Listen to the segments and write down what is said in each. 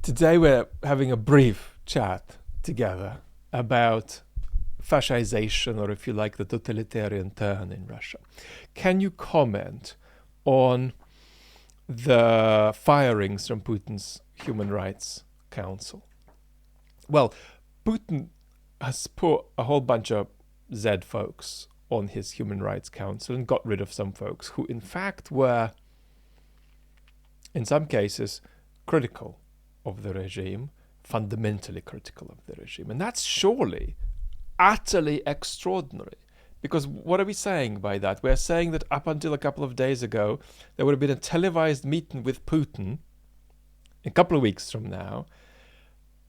Today we're having a brief chat together about fascization, or if you like, the totalitarian turn in Russia. Can you comment on the firings from Putin's Human Rights Council? Well, Putin has put a whole bunch of Z folks on his Human Rights Council and got rid of some folks who in fact were, in some cases, critical of the regime, fundamentally critical of the regime. And that's surely utterly extraordinary. Because what are we saying by that? We're saying that up until a couple of days ago, there would have been a televised meeting with Putin a couple of weeks from now,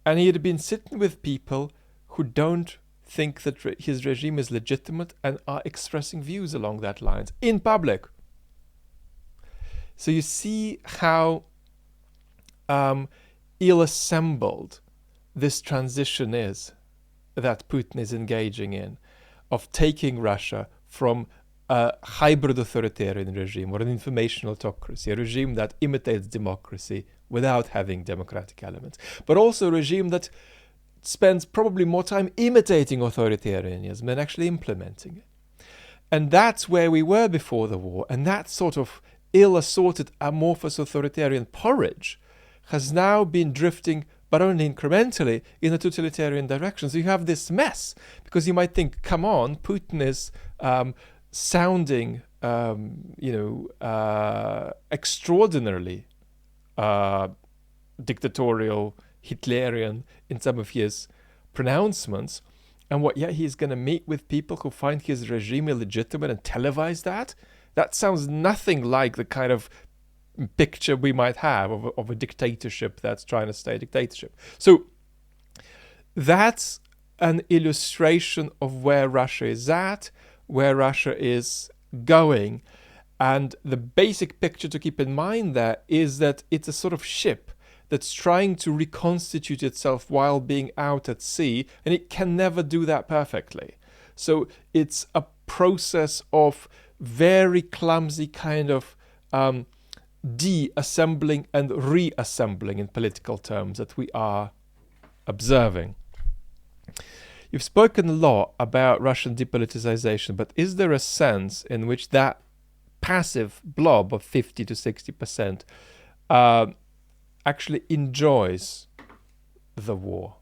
and he had been sitting with people who don't think that his regime is legitimate and are expressing views along that lines in public. So you see how ill-assembled this transition is that Putin is engaging in, of taking Russia from a hybrid authoritarian regime or an information autocracy, a regime that imitates democracy without having democratic elements, but also a regime that spends probably more time imitating authoritarianism than actually implementing it. And that's where we were before the war, and that sort of ill-assorted amorphous authoritarian porridge has now been drifting, but only incrementally, in a totalitarian direction. So you have this mess, because you might think, come on, Putin is sounding, extraordinarily dictatorial, Hitlerian in some of his pronouncements, and he's going to meet with people who find his regime illegitimate and televise that? That sounds nothing like the kind of picture we might have of a dictatorship that's trying to stay a dictatorship. So that's an illustration of where Russia is at, where Russia is going. And the basic picture to keep in mind there is that it's a sort of ship that's trying to reconstitute itself while being out at sea, and it can never do that perfectly. So it's a process of very clumsy kind of de-assembling and reassembling in political terms that we are observing. You've spoken a lot about Russian depoliticization, but is there a sense in which that passive blob of 50 to 60% actually enjoys the war?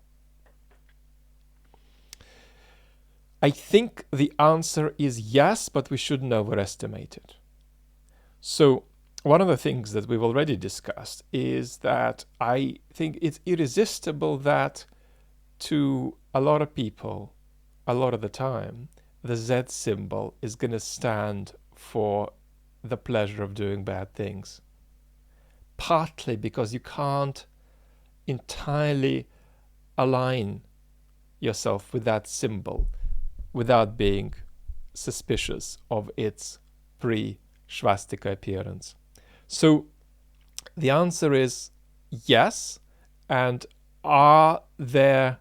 I think the answer is yes, but we shouldn't overestimate it. So one of the things that we've already discussed is that I think it's irresistible that to a lot of people, a lot of the time, the Z symbol is going to stand for the pleasure of doing bad things. Partly because you can't entirely align yourself with that symbol without being suspicious of its pre-swastika appearance. So the answer is yes. And are there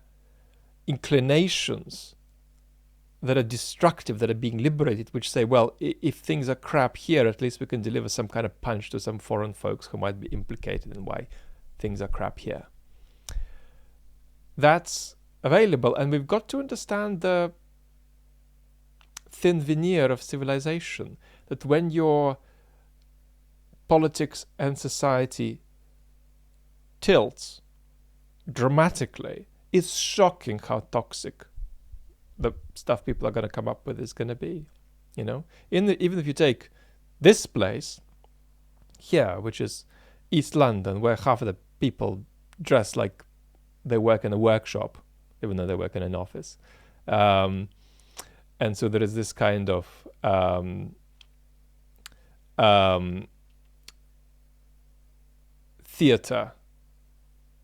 inclinations that are destructive, that are being liberated, which say, well, if things are crap here, at least we can deliver some kind of punch to some foreign folks who might be implicated in why things are crap here? That's available, and we've got to understand the thin veneer of civilization, that when your politics and society tilts dramatically, it's shocking how toxic the stuff people are going to come up with is going to be. Even if you take this place here, which is East London, where half of the people dress like they work in a workshop, even though they work in an office. And so there is this kind of theater,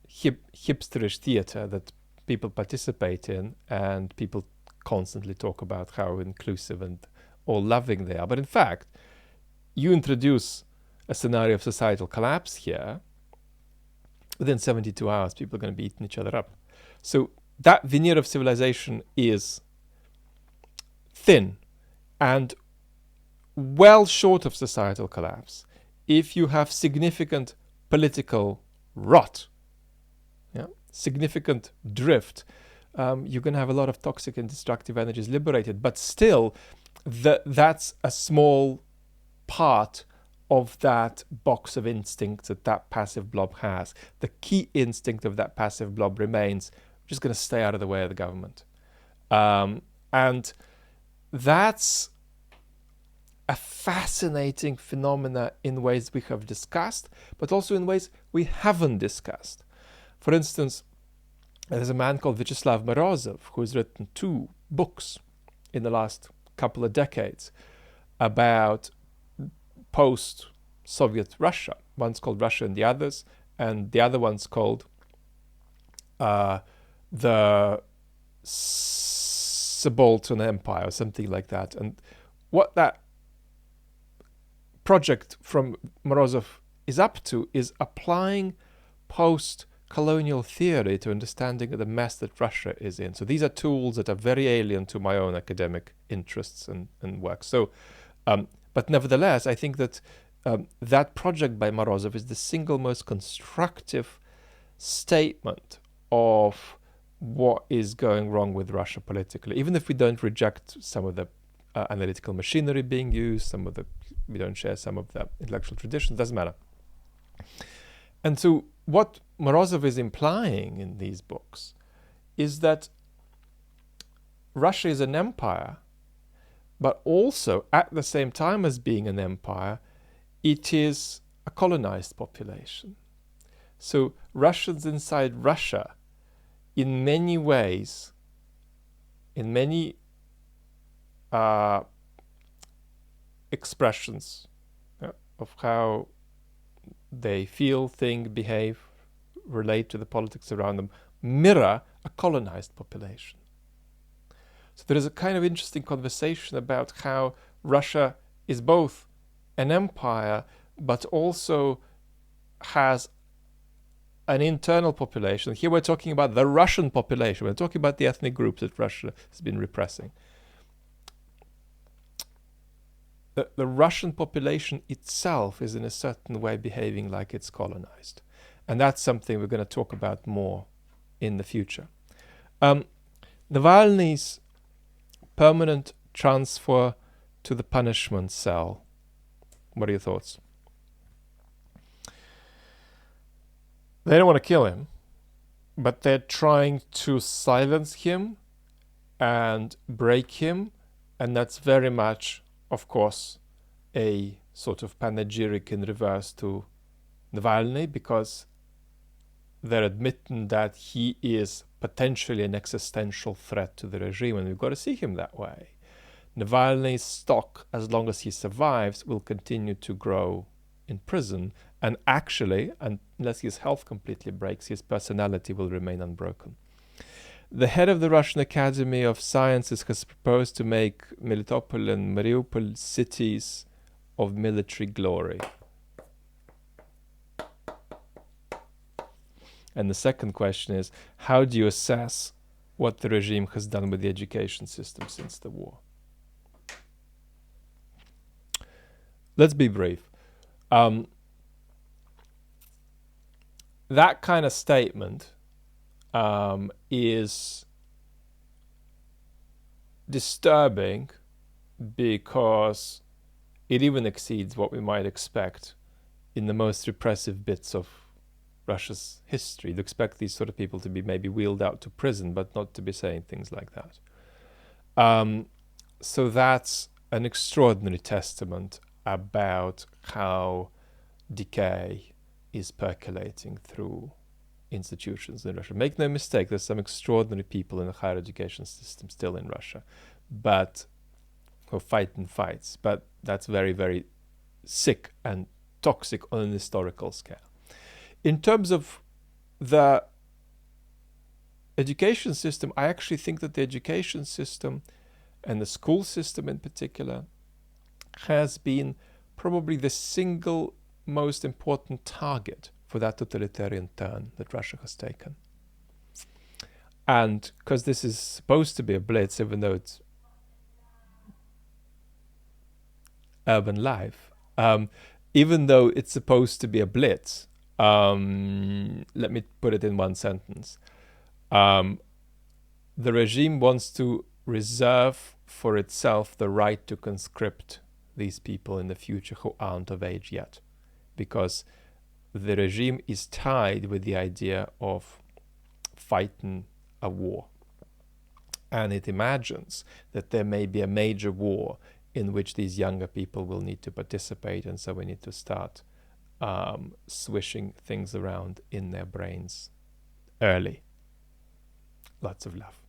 hipsterish theater that people participate in, and people constantly talk about how inclusive and all loving they are. But in fact, you introduce a scenario of societal collapse here, within 72 hours, people are going to be eating each other up. So that veneer of civilization is thin and well short of societal collapse. If you have significant political rot, significant drift, you're going to have a lot of toxic and destructive energies liberated. But still, that's a small part of that box of instincts that passive blob has. The key instinct of that passive blob remains, we're just going to stay out of the way of the government. And that's a fascinating phenomena in ways we have discussed, but also in ways we haven't discussed. For instance, there's a man called Vyacheslav Morozov who's written 2 books in the last couple of decades about post-Soviet Russia. One's called Russia and the other one's called the Subaltern Empire, or something like that. And what that project from Morozov is up to is applying post-colonial theory to understanding the mess that Russia is in. So these are tools that are very alien to my own academic interests and work. So, but nevertheless, I think that that project by Morozov is the single most constructive statement of what is going wrong with Russia politically. Even if we don't reject some of the analytical machinery being used, we don't share some of the intellectual traditions, doesn't matter. And so what Morozov is implying in these books is that Russia is an empire, but also at the same time as being an empire, it is a colonized population. So Russians inside Russia, in many ways, in many expressions of how they feel, think, behave, relate to the politics around them, mirror a colonized population. So there is a kind of interesting conversation about how Russia is both an empire, but also has an internal population. Here we're talking about the Russian population. We're talking about the ethnic groups that Russia has been repressing. The Russian population itself is in a certain way behaving like it's colonized. And that's something we're going to talk about more in the future. Navalny's permanent transfer to the punishment cell. What are your thoughts? They don't want to kill him, but they're trying to silence him and break him, and that's very much, of course, a sort of panegyric in reverse to Navalny, because they're admitting that he is potentially an existential threat to the regime, and we've got to see him that way. Navalny's stock, as long as he survives, will continue to grow in prison, and actually, unless his health completely breaks, his personality will remain unbroken. The head of the Russian Academy of Sciences has proposed to make Melitopol and Mariupol cities of military glory. And the second question is, how do you assess what the regime has done with the education system since the war? Let's be brief. That kind of statement is disturbing because it even exceeds what we might expect in the most repressive bits of Russia's history. You'd expect these sort of people to be maybe wheeled out to prison, but not to be saying things like that. So that's an extraordinary testament about how decay is percolating through institutions in Russia. Make no mistake, there's some extraordinary people in the higher education system still in Russia, but who fight in fights. But that's very, very sick and toxic on an historical scale. In terms of the education system, I actually think that the education system and the school system in particular has been probably the single most important target for that totalitarian turn that Russia has taken. And because this is supposed to be a blitz, even though it's urban life, even though it's supposed to be a blitz, Let me put it in one sentence. The regime wants to reserve for itself the right to conscript these people in the future who aren't of age yet, because the regime is tied with the idea of fighting a war. And it imagines that there may be a major war in which these younger people will need to participate, and so we need to start swishing things around in their brains early. Lots of love.